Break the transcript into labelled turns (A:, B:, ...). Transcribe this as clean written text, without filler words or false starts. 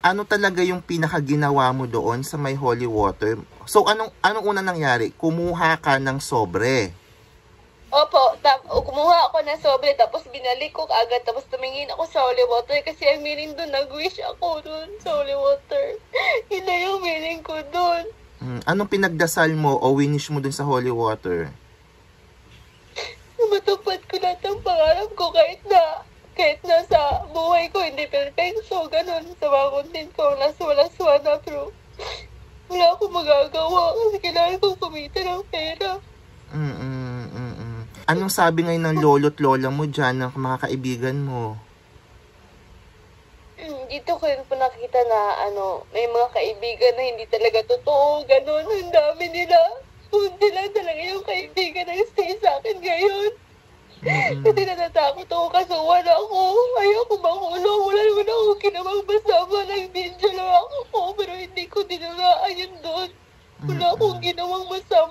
A: ano talaga yung pinakaginawa mo doon sa may holy water? So, anong una nangyari? Kumuha ka ng sobre.
B: Opo, kumuha ako ng sobre, tapos binalik ko agad, tapos tumingin ako sa holy water kasi ang meaning doon, nag-wish ako doon sa holy water. Yun na yung meaning ko doon.
A: Anong pinagdasal mo o winish mo doon sa holy water?
B: Matupad ko lahat ng pangarap ko kahit na sa buhay ko hindi perfecto, ganun. Sa mga content ko, laswa-laswa na, pero wala akong magagawa kasi kailangan kong kumita ng pera.
A: Anong sabi ngayon ng lolo't lola mo dyan, ng mga kaibigan mo?
B: Dito ko rin po nakita na may mga kaibigan na hindi talaga totoo, ganun. Ang dami nila. Hindi lang talaga yung kaibigan na stay sa akin ngayon. Kasi natatakot ako kasi wala ako. Ayoko makulong. Wala naman ako ginawang masama. Nag-video lang ako pero hindi ko dinalaan yun doon. Wala akong ginawang masama.